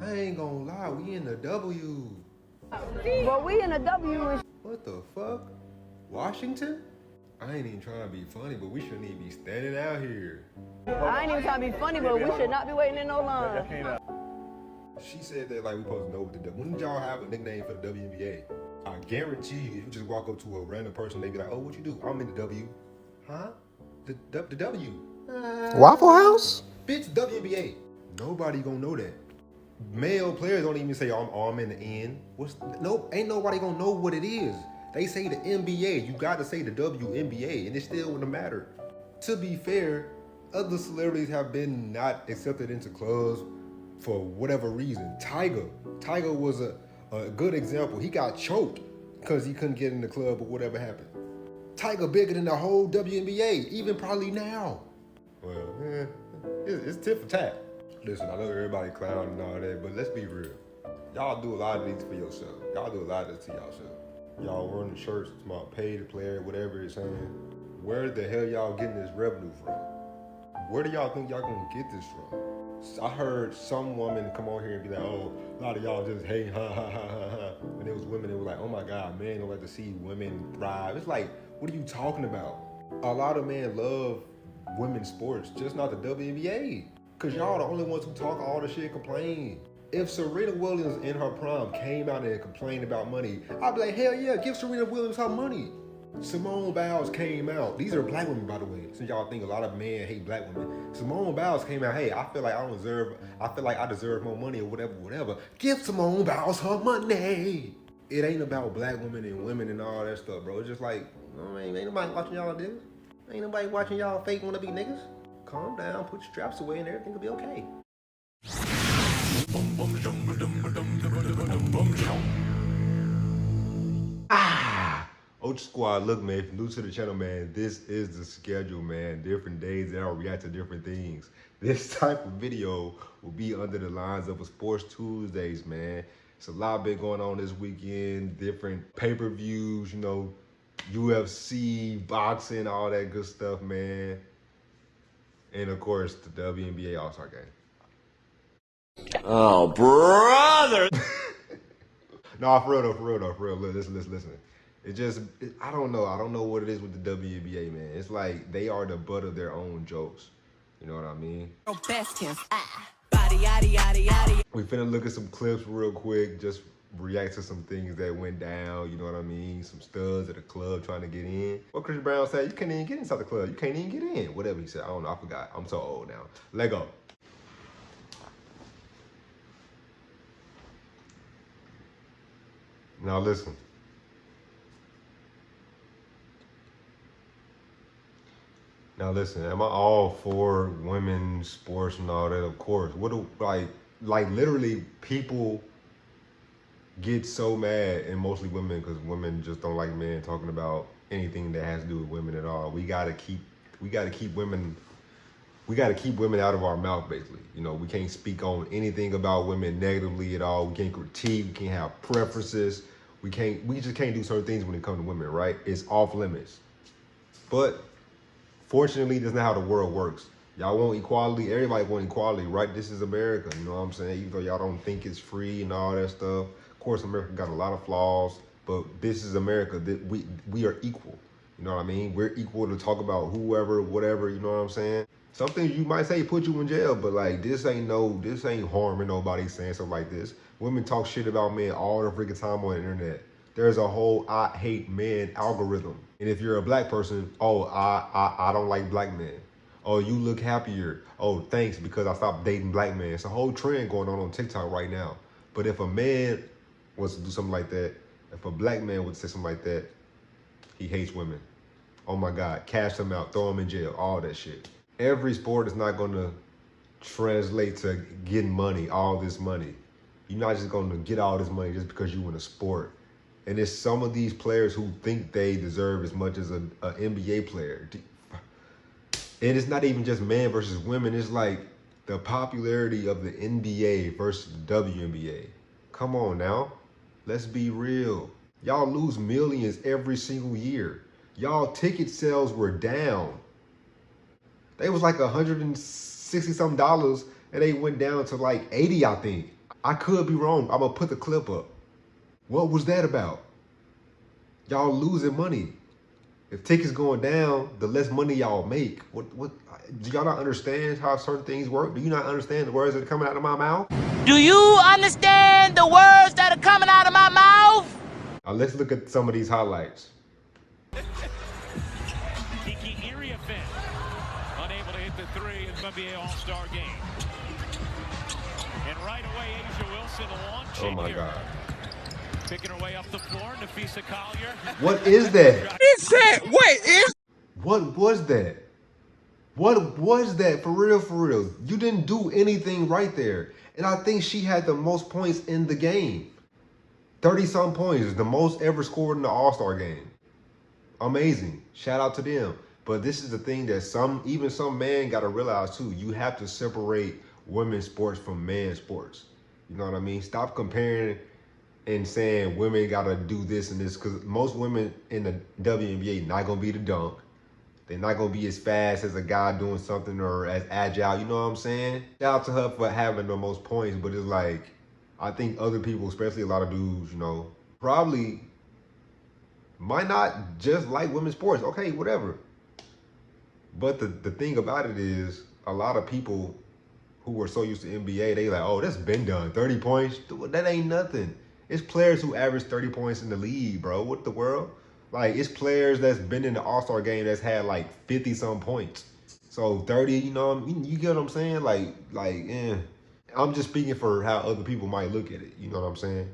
I ain't gonna lie, we in the W. Well, we in the W. What the fuck? Washington? I ain't even trying to be funny, but we shouldn't even be standing out here. I ain't even trying to be funny, but we should not be waiting in no line. She said that like we supposed to know what the W. When did y'all have a nickname for the WNBA? I guarantee you, if you just walk up to a random person, they be like, "Oh, what you do? I'm in the W." Huh? The W. Waffle House? Bitch, WNBA. Nobody gonna know that. Male players don't even say, I'm in the N. Ain't nobody gonna know what it is. They say the NBA. You gotta say the WNBA, and it still wouldn't matter. To be fair, other celebrities have been not accepted into clubs for whatever reason. Tiger was a good example. He got choked because he couldn't get in the club or whatever happened. Tiger bigger than the whole WNBA, even probably now. Well, it's tit for tat. Listen, I know everybody clown and all that, but let's be real. Y'all do a lot of these for yourself. Y'all do a lot of this to yourself. Y'all wearing the shirts, about pay to player, whatever it's saying. Where the hell y'all getting this revenue from? Where do y'all think y'all gonna get this from? I heard some woman come on here and be like, oh, a lot of y'all just hate, ha, ha, ha, ha, ha. When it was women, it was like, oh my God, men don't like to see women thrive. It's like, what are you talking about? A lot of men love women's sports, just not the WNBA. Cause y'all the only ones who talk all the shit and complain. If Serena Williams in her prime came out and complained about money, I'd be like, hell yeah, give Serena Williams her money. Simone Biles came out. These are black women, by the way. Since y'all think a lot of men hate black women, Simone Biles came out. Hey, I feel like I deserve more money or whatever. Give Simone Biles her money. It ain't about black women and women and all that stuff, bro. It's just like, ain't nobody watching y'all niggas. Ain't nobody watching y'all fake wanna be niggas. Calm down, put your straps away, and everything will be okay. Ocha Squad, look, man, if you're new to the channel, man, this is the schedule, man. Different days that I'll react to different things. This type of video will be under the lines of a Sports Tuesdays, man. It's a lot been going on this weekend, different pay-per-views, you know, UFC, boxing, all that good stuff, man. And of course, the WNBA All-Star Game. Oh, brother! No, for real. Listen. I don't know what it is with the WNBA, man. It's like they are the butt of their own jokes. You know what I mean? We finna look at some clips real quick, just react to some things that went down, you know what I mean? Some studs at the club trying to get in. What Chris Brown said, you can't even get inside the club. You can't even get in. Whatever he said, I don't know, I forgot. I'm so old now. Let go. Now listen. Am I all for women's sports and all that? Of course. What do, like literally people get so mad, and mostly women, because women just don't like men talking about anything that has to do with women at all. We gotta keep women out of our mouth, basically. You know, we can't speak on anything about women negatively at all. We can't critique, we can't have preferences. We just can't do certain things when it comes to women, right? It's off limits. But fortunately, that's not how the world works. Y'all want equality, everybody want equality, right? This is America, you know what I'm saying? Even though y'all don't think it's free and all that stuff. Of course, America got a lot of flaws, but this is America. We are equal, you know what I mean? We're equal to talk about whoever, whatever, you know what I'm saying? Some things you might say put you in jail, but like this ain't harming nobody saying something like this. Women talk shit about men all the freaking time on the internet. There's a whole I hate men algorithm. And if you're a black person, oh, I don't like black men. Oh, you look happier. Oh, thanks, because I stopped dating black men. It's a whole trend going on TikTok right now. But if a man wants to do something like that, if a black man would say something like that, he hates women. Oh my God, cash him out, throw him in jail, all that shit. Every sport is not gonna translate to getting money, all this money. You're not just gonna get all this money just because you in a sport. And it's some of these players who think they deserve as much as an NBA player. And it's not even just men versus women. It's like the popularity of the NBA versus the WNBA. Come on now. Let's be real. Y'all lose millions every single year. Y'all ticket sales were down. They was like $160 something and they went down to like 80, I think. I could be wrong. I'm gonna put the clip up. What was that about? Y'all losing money. If tickets going down, the less money y'all make. What do y'all not understand how certain things work? Do you not understand the words that are coming out of my mouth? Do you understand the words that are coming out of my mouth? Now let's look at some of these highlights. Kiki Iriafen, unable to hit the three in the WNBA All-Star game. And right away, Asia Wilson launching. Oh my God. Picking her way up the floor, Nafisa Collier. What is that? He said, wait, is What was that? What was that for real, for real? You didn't do anything right there. And I think she had the most points in the game. 30-some points, the most ever scored in the All-Star game. Amazing. Shout out to them. But this is the thing that even some men got to realize too. You have to separate women's sports from men's sports. You know what I mean? Stop comparing and saying women got to do this and this, because most women in the WNBA not going to be the dunk. They're not going to be as fast as a guy doing something or as agile. You know what I'm saying? Shout out to her for having the most points, but it's like, I think other people, especially a lot of dudes, you know, probably might not just like women's sports. Okay, whatever. But the thing about it is, a lot of people who were so used to NBA, they like, oh, that's been done. 30 points, that ain't nothing. It's players who average 30 points in the league, bro. What the world? Like, it's players that's been in the All-Star game that's had like 50-some points. So 30, you know, you get what I'm saying? Like, I'm just speaking for how other people might look at it. You know what I'm saying?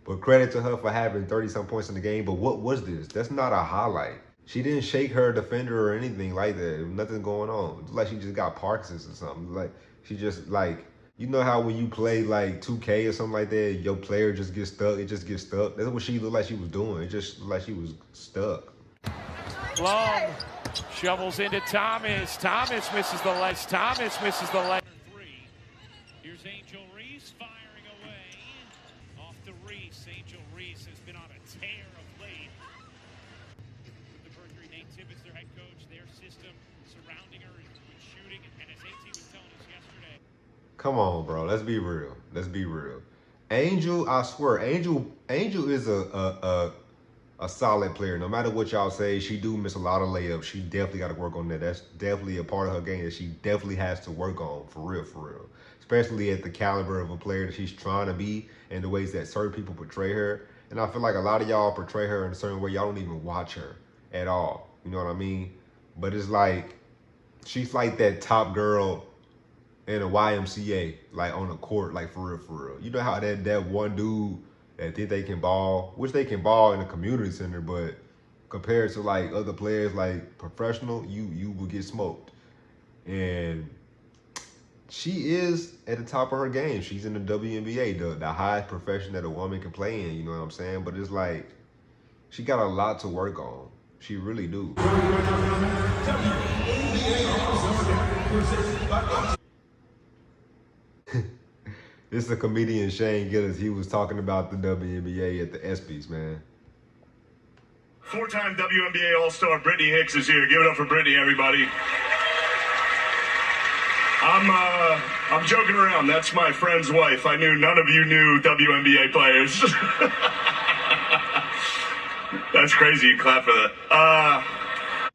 But credit to her for having 30-some points in the game. But what was this? That's not a highlight. She didn't shake her defender or anything like that. There was nothing going on. It's like she just got Parkinson's or something. Like, she just, like, you know how when you play like 2K or something like that, your player just gets stuck. It just gets stuck. That's what she looked like she was doing. It just looked like she was stuck. Long shovels into Thomas. Thomas misses the last. Thomas misses the last. Three. Here's Angel Reese firing away. Off to Reese. Angel Reese has been on a tear of late. The Mercury, Nate Tibbetts, their head coach, their system surrounding her with shooting. And as AT was telling us yesterday. Come on, bro. Let's be real. Let's be real. Angel, I swear, Angel is a solid player. No matter what y'all say, she do miss a lot of layups. She definitely got to work on that. That's definitely a part of her game that she definitely has to work on, for real, for real. Especially at the caliber of a player that she's trying to be and the ways that certain people portray her. And I feel like a lot of y'all portray her in a certain way. Y'all don't even watch her at all. You know what I mean? But it's like, she's like that top girl in a YMCA, like on the court, like for real, for real. You know how that one dude that think they can ball, which they can ball in a community center, but compared to like other players, like professional, you will get smoked. And she is at the top of her game. She's in the WNBA, the highest profession that a woman can play in, you know what I'm saying? But it's like, she got a lot to work on. She really do. This is a comedian, Shane Gillis. He was talking about the WNBA at the ESPYs, man. Four-time WNBA All-Star Brittany Hicks is here. Give it up for Brittany, everybody. I'm joking around. That's my friend's wife. I knew none of you knew WNBA players. That's crazy. You clap for that.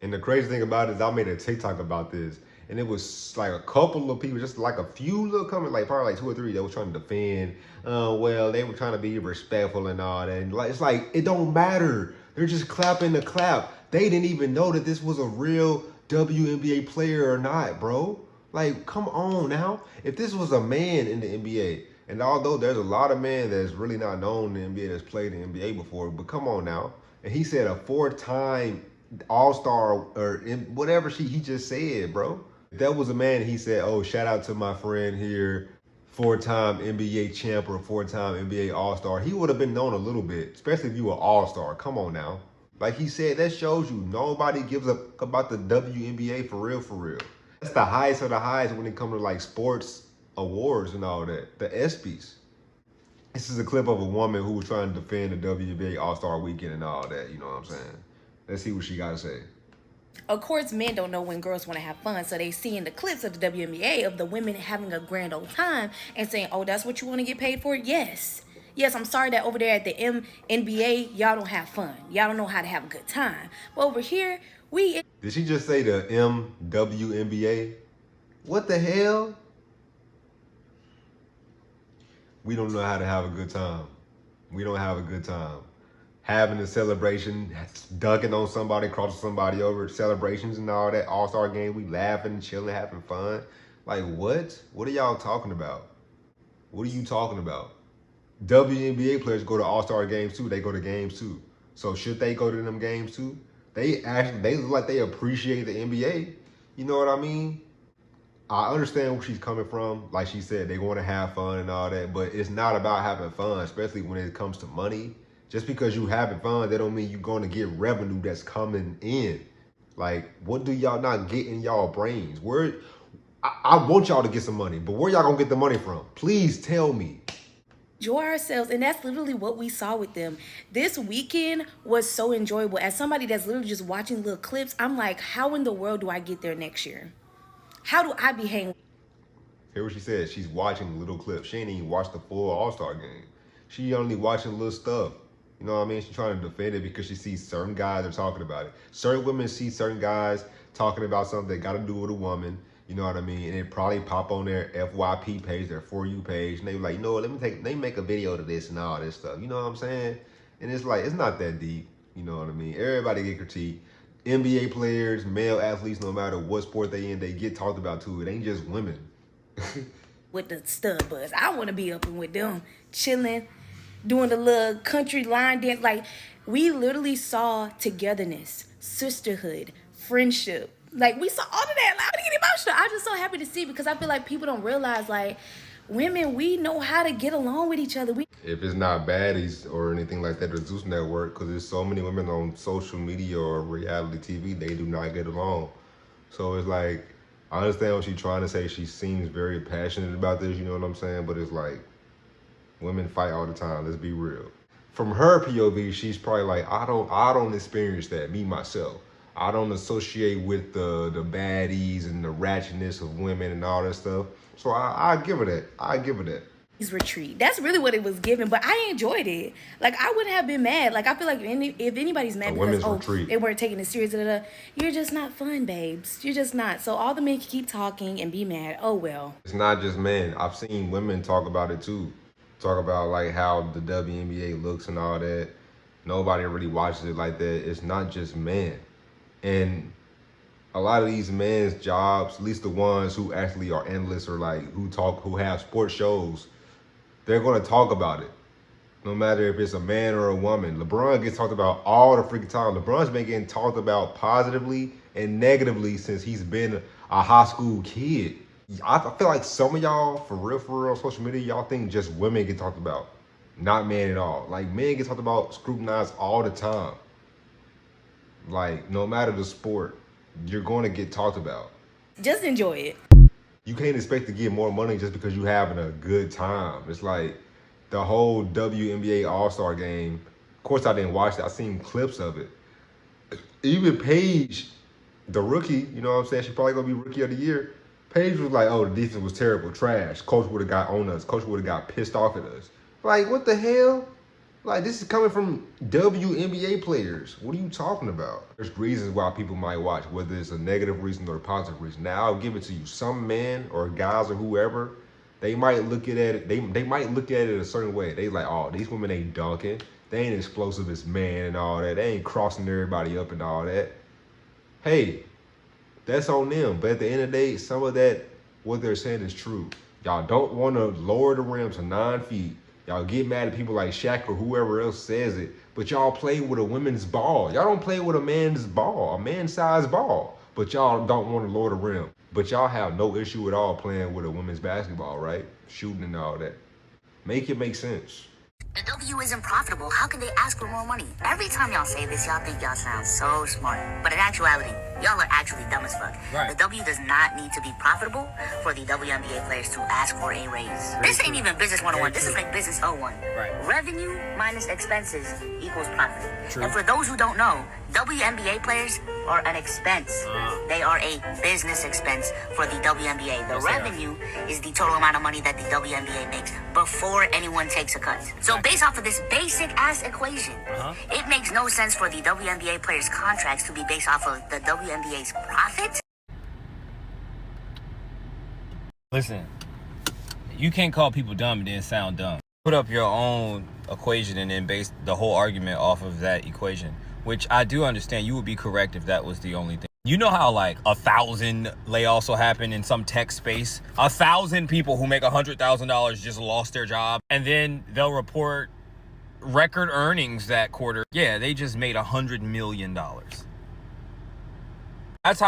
And the crazy thing about it is I made a TikTok about this. And it was like a couple of people, just like a few little comments, like probably like 2 or 3 that were trying to defend. Well, they were trying to be respectful and all that. And like, it's like, it don't matter. They're just clapping the clap. They didn't even know that this was a real WNBA player or not, bro. Like, come on now. If this was a man in the NBA, and although there's a lot of men that's really not known in the NBA that's played in the NBA before, but come on now. And he said a 4-time All-Star or whatever he just said, bro. If that was a man, he said, oh, shout out to my friend here, 4-time NBA champ or 4-time NBA All-Star. He would have been known a little bit, especially if you were All-Star. Come on now. Like he said, that shows you nobody gives up about the WNBA for real, for real. That's the highest of the highest when it comes to like sports awards and all that, the ESPYs. This is a clip of a woman who was trying to defend the WNBA All-Star Weekend and all that, you know what I'm saying? Let's see what she got to say. Of course, men don't know when girls want to have fun, so they see in the clips of the WNBA of the women having a grand old time and saying, "Oh, that's what you want to get paid for?" Yes. Yes, I'm sorry that over there at the NBA, y'all don't have fun. Y'all don't know how to have a good time. But over here, we... Did she just say the WNBA? What the hell? We don't know how to have a good time. We don't have a good time. Having a celebration, dunking on somebody, crossing somebody over, celebrations and all that, all-star game, we laughing, chilling, having fun. Like, what? What are y'all talking about? What are you talking about? WNBA players go to all-star games too. They go to games too. So should they go to them games too? They look like they appreciate the NBA. You know what I mean? I understand where she's coming from. Like she said, they want to have fun and all that, but it's not about having fun, especially when it comes to money. Just because you having fun, that don't mean you're going to get revenue that's coming in. Like, what do y'all not get in y'all brains? I want y'all to get some money, but where y'all gonna get the money from? Please tell me. Enjoy ourselves, and that's literally what we saw with them. This weekend was so enjoyable. As somebody that's literally just watching little clips, I'm like, how in the world do I get there next year? How do I be hanging? Hear what she said. She's watching little clips. She ain't even watched the full All-Star game. She only watching little stuff. You know what I mean? She's trying to defend it because she sees certain guys are talking about it. Certain women see certain guys talking about something that got to do with a woman. You know what I mean? And it probably pop on their FYP page, their For You page. And they be like, you know what, let me make a video to this and all this stuff. You know what I'm saying? And it's like, it's not that deep. You know what I mean? Everybody get critiqued. NBA players, male athletes, no matter what sport they in, they get talked about too. It ain't just women. With the stud buzz. I want to be up and with them, chilling, doing the little country line dance. Like, we literally saw togetherness, sisterhood, friendship. Like, we saw all of that. Like, I'm getting emotional. I'm just so happy to see, because I feel like people don't realize, like, women, we know how to get along with each other. If it's not baddies or anything like that, the Zeus Network, because there's so many women on social media or reality TV, they do not get along. So it's like, I understand what she's trying to say. She seems very passionate about this, you know what I'm saying? But it's like, women fight all the time, let's be real. From her POV, she's probably like, I don't experience that, me, myself. I don't associate with the baddies and the ratchetness of women and all that stuff. So I give her that. I give her that. Retreat. That's really what it was given, but I enjoyed it. Like, I wouldn't have been mad. Like, I feel like if anybody's mad because they weren't taking it serious, you're just not fun, babes. You're just not. So all the men can keep talking and be mad. Oh well. It's not just men. I've seen women talk about it too. Talk about like how the WNBA looks and all that. Nobody really watches it like that. It's not just men. And a lot of these men's jobs, at least the ones who actually are analysts or like who have sports shows, they're going to talk about it. No matter if it's a man or a woman. LeBron gets talked about all the freaking time. LeBron's been getting talked about positively and negatively since he's been a high school kid. I feel like some of y'all, for real, on social media, y'all think just women get talked about. Not men at all. Like, men get talked about, scrutinized all the time. Like, no matter the sport, you're going to get talked about. Just enjoy it. You can't expect to get more money just because you're having a good time. It's like the whole WNBA All-Star game. Of course, I didn't watch it. I seen clips of it. Even Paige, the rookie, you know what I'm saying? She's probably going to be rookie of the year. Paige was like, oh, the defense was terrible, trash. Coach would have got on us. Coach would have got pissed off at us. Like, what the hell? Like, this is coming from WNBA players. What are you talking about? There's reasons why people might watch, whether it's a negative reason or a positive reason. Now, I'll give it to you. Some men or guys or whoever, they might look at it. They might look at it a certain way. They like, oh, these women ain't dunking. They ain't explosive as man and all that. They ain't crossing everybody up and all that. Hey, that's on them. But at the end of the day, some of that, what they're saying is true. Y'all don't want to lower the rim to 9 feet. Y'all get mad at people like Shaq or whoever else says it, but y'all play with a women's ball. Y'all don't play with a man's ball, a man-sized ball, but y'all don't want to lower the rim. But y'all have no issue at all playing with a women's basketball, right? Shooting and all that. Make it make sense. The W isn't profitable. How can they ask for more money? Every time y'all say this, y'all think y'all sound so smart. But in actuality, Y'all are actually dumb as fuck. Right. The W does not need to be profitable for the WNBA players to ask for a raise. This ain't even business 101. This is like business 01. Right. Revenue minus expenses equals profit. True. And for those who don't know, WNBA players are an expense. They are a business expense for the WNBA. The revenue is the total amount of money that the WNBA makes before anyone takes a cut. So based off of this basic ass equation, it makes no sense for the WNBA players' contracts to be based off of the WNBA's profit. Listen, you can't call people dumb and then sound dumb. Put up your own equation and then base the whole argument off of that equation, which I do understand. You would be correct if that was the only thing. You know how like 1,000 layoffs will happen in some tech space? 1,000 people who make $100,000 just lost their job, and then they'll report record earnings that quarter. Yeah, they just made $100 million. That's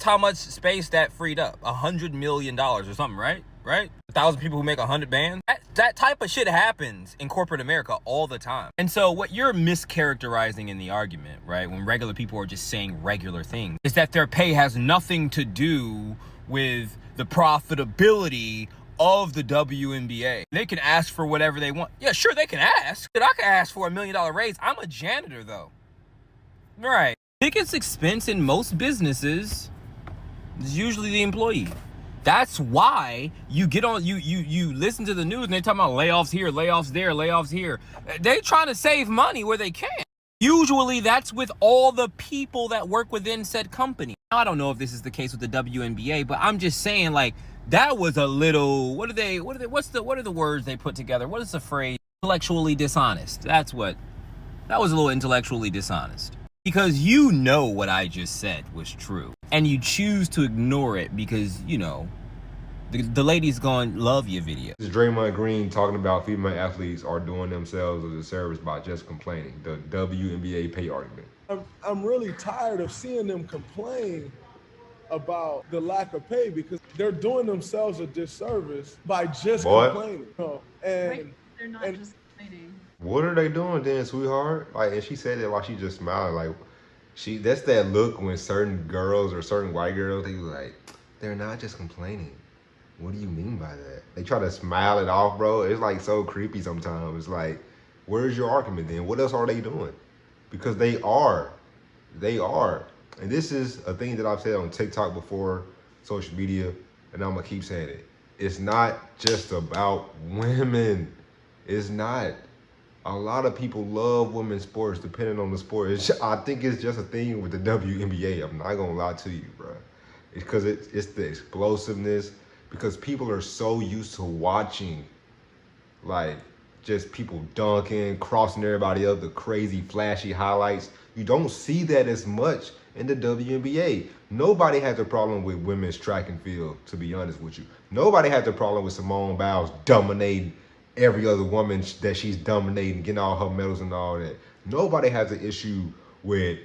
how much space that freed up. $100 million or something, right? 1,000 people who make 100 bands. That type of shit happens in corporate America all the time. And so what you're mischaracterizing in the argument, right, when regular people are just saying regular things, is that their pay has nothing to do with the profitability of the WNBA. They can ask for whatever they want. Yeah, sure, they can ask. I can ask for $1 million raise. I'm a janitor, though. Right. Biggest expense in most businesses is usually the employee. That's why you get on, you listen to the news and they talking about layoffs here, layoffs there, layoffs here. They trying to save money where they can. Usually that's with all the people that work within said company. Now, I don't know if this is the case with the WNBA, but I'm just saying, like, that was a little, what are the words they put together? What is the phrase? Intellectually dishonest. That was a little intellectually dishonest. Because you know what I just said was true. And you choose to ignore it because, you know, the ladies going love your video. This is Draymond Green talking about female athletes are doing themselves a disservice by just complaining. The WNBA pay argument. I'm really tired of seeing them complain about the lack of pay because they're doing themselves a disservice by just complaining. And they're not just complaining. What are they doing then, sweetheart? Like, and she said it like she just smiling. Like, that's that look when certain girls or certain white girls, they like, they're not just complaining. What do you mean by that? They try to smile it off, bro. It's like so creepy sometimes. It's like, where's your argument then? What else are they doing? Because they are. And this is a thing that I've said on TikTok before, social media, and I'm gonna keep saying it. It's not just about women. It's not. A lot of people love women's sports depending on the sport. I think it's just a thing with the WNBA. I'm not gonna lie to you, bro. It's because it's the explosiveness, because people are so used to watching, like, just people dunking, crossing everybody up, the crazy flashy highlights. You don't see that as much in the WNBA. Nobody has a problem with women's track and field, to be honest with you. Nobody has a problem with Simone Biles dominating every other woman that she's dominating, getting all her medals and all that. Nobody has an issue with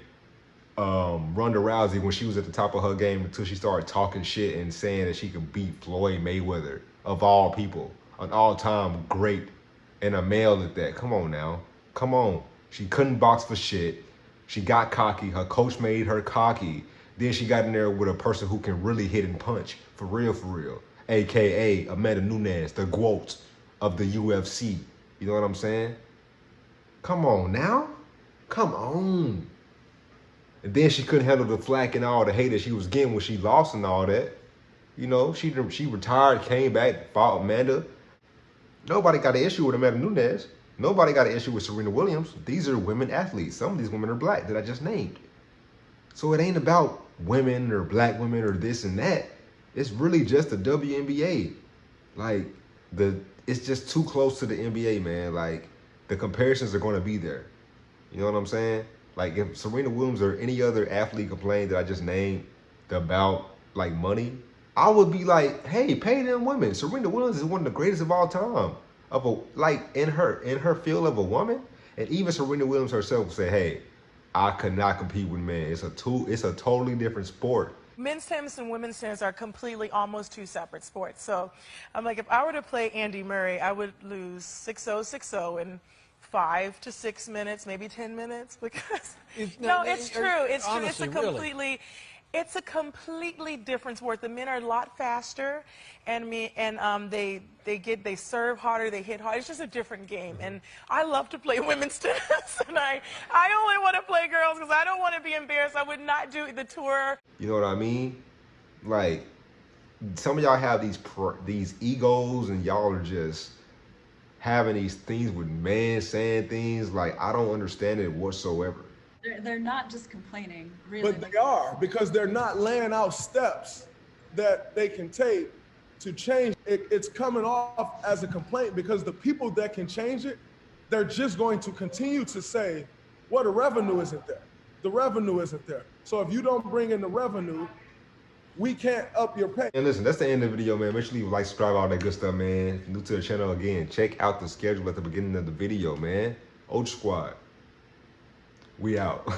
Ronda Rousey when she was at the top of her game until she started talking shit and saying that she could beat Floyd Mayweather, of all people, an all-time great, and a male at that. Come on now. Come on. She couldn't box for shit. She got cocky. Her coach made her cocky. Then she got in there with a person who can really hit and punch. For real. AKA Amanda Nunes, the GOAT of the UFC. You know what I'm saying? Come on now. Come on. And then she couldn't handle the flack and all the hate that she was getting when she lost and all that. You know, she retired, came back, fought Amanda. Nobody got an issue with Amanda Nunes. Nobody got an issue with Serena Williams. These are women athletes. Some of these women are black that I just named. So it ain't about women or black women or this and that. It's really just the WNBA. Like, it's just too close to the NBA, man. Like, the comparisons are going to be there. You know what I'm saying? Like, if Serena Williams or any other athlete complained that I just named about, like, money, I would be like, hey, pay them women. Serena Williams is one of the greatest of all time. In her field of a woman. And even Serena Williams herself would say, hey, I could not compete with men. It's a totally different sport. Men's tennis and women's tennis are completely almost two separate sports. So I'm like, if I were to play Andy Murray, I would lose 6-0, 6-0 in 5 to 6 minutes, maybe 10 minutes, because no, it's true. It's true. It's a completely, It's a completely different sport. The men are a lot faster, and they serve harder, they hit harder. It's just a different game, and I love to play women's tennis, and I only want to play girls because I don't want to be embarrassed. I would not do the tour. You know what I mean? Like, some of y'all have these egos, and y'all are just having these things with men saying things like, I don't understand it whatsoever. They're not just complaining, really. But they are, because they're not laying out steps that they can take to change it. It's coming off as a complaint because the people that can change it, they're just going to continue to say, well, the revenue isn't there. The revenue isn't there. So if you don't bring in the revenue, we can't up your pay. And listen, that's the end of the video, man. Make sure you leave a like, subscribe, all that good stuff, man. If you're new to the channel, again, check out the schedule at the beginning of the video, man. Ultra Squad. We out.